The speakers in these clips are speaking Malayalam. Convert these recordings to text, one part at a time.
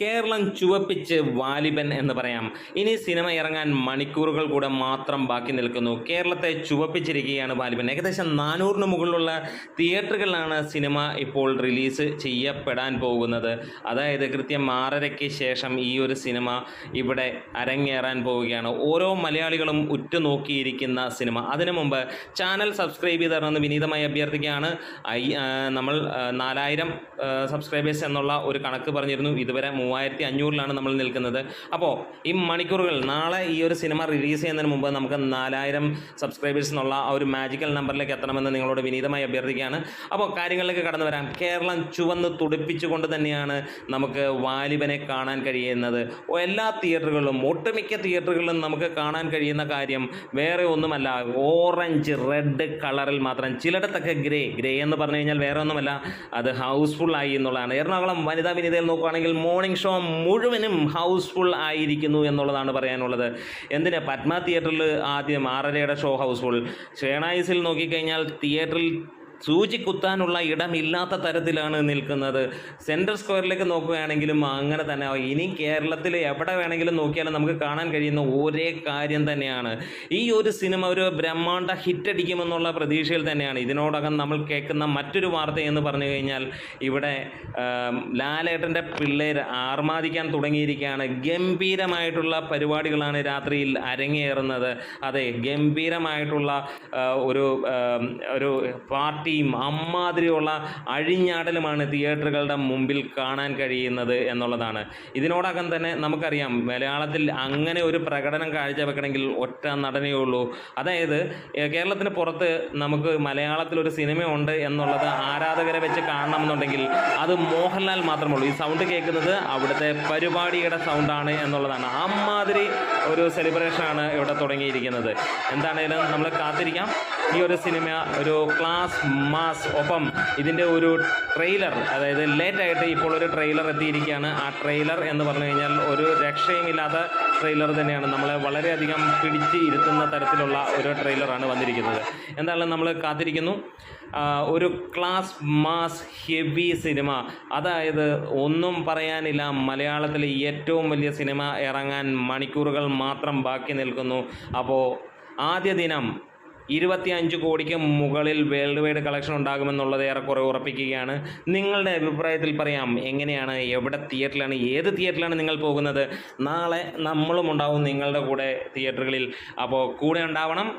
കേരളം ചുവപ്പിച്ച് വാലിബൻ എന്ന് പറയാം. ഇനി സിനിമ ഇറങ്ങാൻ മണിക്കൂറുകൾ കൂടെ മാത്രം ബാക്കി നിൽക്കുന്നു. കേരളത്തെ ചുവപ്പിച്ചിരിക്കുകയാണ് വാലിബൻ. ഏകദേശം 400-ന് മുകളിലുള്ള തിയേറ്ററുകളിലാണ് സിനിമ ഇപ്പോൾ റിലീസ് ചെയ്യപ്പെടാൻ പോകുന്നത്. അതായത് കൃത്യം 6:30-ക്ക് ശേഷം ഈ ഒരു സിനിമ ഇവിടെ അരങ്ങേറാൻ പോവുകയാണ്. ഓരോ മലയാളികളും ഉറ്റുനോക്കിയിരിക്കുന്ന സിനിമ. അതിനു മുമ്പ് ചാനൽ സബ്സ്ക്രൈബ് ചെയ്ത് തരണമെന്ന് വിനീതമായി അഭ്യർത്ഥിക്കുകയാണ്. നമ്മൾ 4000 സബ്സ്ക്രൈബേഴ്സ് എന്നുള്ള ഒരു കണക്ക് പറഞ്ഞിരുന്നു. ഇതുവരെ 3500-ലാണ് നമ്മൾ നിൽക്കുന്നത്. അപ്പോൾ ഈ മണിക്കൂറുകൾ നാളെ ഈ ഒരു സിനിമ റിലീസ് ചെയ്യുന്നതിന് മുമ്പ് നമുക്ക് 4000 സബ്സ്ക്രൈബേഴ്സ് എന്നുള്ള ആ ഒരു മാജിക്കൽ നമ്പറിലേക്ക് എത്തണമെന്ന് നിങ്ങളോട് വിനീതമായി അഭ്യർത്ഥിക്കുകയാണ്. അപ്പോൾ കാര്യങ്ങളിലേക്ക് കടന്നു വരാം. കേരളം ചുവന്ന് തുടിപ്പിച്ചുകൊണ്ട് തന്നെയാണ് നമുക്ക് വാലിബനെ കാണാൻ കഴിയുന്നത്. എല്ലാ തിയേറ്ററുകളിലും, ഒട്ടുമിക്ക തിയേറ്ററുകളിലും നമുക്ക് കാണാൻ കഴിയുന്ന കാര്യം വേറെ ഒന്നുമല്ല, ഓറഞ്ച് റെഡ് കളറിൽ മാത്രം. ചിലയിടത്തൊക്കെ ഗ്രേ എന്ന് പറഞ്ഞു കഴിഞ്ഞാൽ വേറെ ഒന്നുമല്ല, അത് ഹൗസ്ഫുൾ ആയി എന്നുള്ളതാണ്. എറണാകുളം വനിതാ വിനീതയിൽ നോക്കുകയാണെങ്കിൽ മോർണിംഗ് ഷോ മുഴുവനും ഹൗസ്ഫുൾ ആയിരിക്കുന്നു എന്നുള്ളതാണ് പറയാനുള്ളത്. എന്തിന് പത്മ തിയേറ്ററിൽ ആദ്യം 6:30-യുടെ ഷോ ഹൗസ്ഫുൾ. ഷേണായിസിൽ നോക്കിക്കഴിഞ്ഞാൽ തിയേറ്ററിൽ സൂചി കുത്താനുള്ള ഇടമില്ലാത്ത തരത്തിലാണ് നിൽക്കുന്നത്. സെൻട്രൽ സ്ക്വയറിലേക്ക് നോക്കുകയാണെങ്കിലും അങ്ങനെ തന്നെ. ഇനി കേരളത്തിൽ എവിടെ വേണമെങ്കിലും നോക്കിയാലും നമുക്ക് കാണാൻ കഴിയുന്ന ഒരേ കാര്യം തന്നെയാണ്. ഈ ഒരു സിനിമ ഒരു ബ്രഹ്മാണ്ഡ ഹിറ്റടിക്കുമെന്നുള്ള പ്രതീക്ഷയിൽ തന്നെയാണ്. ഇതിനോടകം നമ്മൾ കേൾക്കുന്ന മറ്റൊരു വാർത്ത എന്ന് പറഞ്ഞു കഴിഞ്ഞാൽ ഇവിടെ ലാലേട്ടൻ്റെ പിള്ളേർ ആർമാദിക്കാൻ തുടങ്ങിയിരിക്കുകയാണ്. ഗംഭീരമായിട്ടുള്ള പരിപാടികളാണ് രാത്രിയിൽ അരങ്ങേറുന്നത്. അതെ, ഗംഭീരമായിട്ടുള്ള ഒരു പാർട്ടിയും അമ്മാതിരിയുള്ള അഴിഞ്ഞാടലുമാണ് തിയേറ്ററുകളുടെ മുമ്പിൽ കാണാൻ കഴിയുന്നത് എന്നുള്ളതാണ്. ഇതിനോടകം തന്നെ നമുക്കറിയാം, മലയാളത്തിൽ അങ്ങനെ ഒരു പ്രകടനം കാഴ്ചവെക്കണമെങ്കിൽ ഒറ്റ നടനേ ഉള്ളൂ. അതായത് കേരളത്തിന് പുറത്ത് നമുക്ക് മലയാളത്തിലൊരു സിനിമയുണ്ട് എന്നുള്ളത് ആരാധകരെ വെച്ച് കാണണമെന്നുണ്ടെങ്കിൽ അത് മോഹൻലാൽ മാത്രമേ ഉള്ളൂ. ഈ സൗണ്ട് കേൾക്കുന്നത് അവിടുത്തെ പരിപാടിയുടെ സൗണ്ടാണ് എന്നുള്ളതാണ്. അമ്മാതിരി ഒരു സെലിബ്രേഷനാണ് ഇവിടെ തുടങ്ങിയിരിക്കുന്നത്. എന്താണേലും നമ്മൾ കാത്തിരിക്കാം. ഈ ഒരു സിനിമ ഒരു ക്ലാസ് മാസ്, ഒപ്പം ഇതിൻ്റെ ഒരു ട്രെയിലർ, അതായത് ലേറ്റായിട്ട് ഇപ്പോൾ ഒരു ട്രെയിലർ എത്തിയിരിക്കുകയാണ്. ആ ട്രെയിലർ എന്ന് പറഞ്ഞു കഴിഞ്ഞാൽ ഒരു രക്ഷയുമില്ലാത്ത ട്രെയിലർ തന്നെയാണ്. നമ്മളെ വളരെയധികം പിടിച്ച് ഇരുത്തുന്ന തരത്തിലുള്ള ഒരു ട്രെയിലറാണ് വന്നിരിക്കുന്നത്. എന്തായാലും നമ്മൾ കാത്തിരിക്കുന്നു. ഒരു ക്ലാസ് മാസ് ഹെവി സിനിമ, അതായത് ഒന്നും പറയാനില്ല. മലയാളത്തിലെ ഏറ്റവും വലിയ സിനിമ ഇറങ്ങാൻ മണിക്കൂറുകൾ മാത്രം ബാക്കി നിൽക്കുന്നു. അപ്പോൾ ആദ്യ ദിനം 25 കോടിക്ക് മുകളിൽ വേൾഡ് വൈഡ് കളക്ഷൻ ഉണ്ടാകുമെന്നുള്ളത് ഏറെക്കുറെ ഉറപ്പിക്കുകയാണ്. നിങ്ങളുടെ അഭിപ്രായത്തിൽ പറയാം. എങ്ങനെയാണ്, എവിടെ തിയേറ്ററിലാണ്, ഏത് തിയേറ്ററിലാണ് നിങ്ങൾ പോകുന്നത്? നാളെ നമ്മളും ഉണ്ടാവും നിങ്ങളുടെ കൂടെ തിയേറ്ററുകളിൽ. അപ്പോൾ കൂടെ ഉണ്ടാവണം,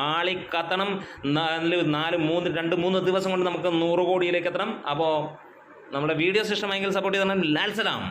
ആളിക്കത്തണം. 2-3 ദിവസം കൊണ്ട് നമുക്ക് 100 കോടിയിലേക്ക് എത്തണം. അപ്പോൾ നമ്മുടെ വീഡിയോസ് ഇഷ്ടമായെങ്കിൽ സപ്പോർട്ട് ചെയ്തണം. ലാൽ സലാം.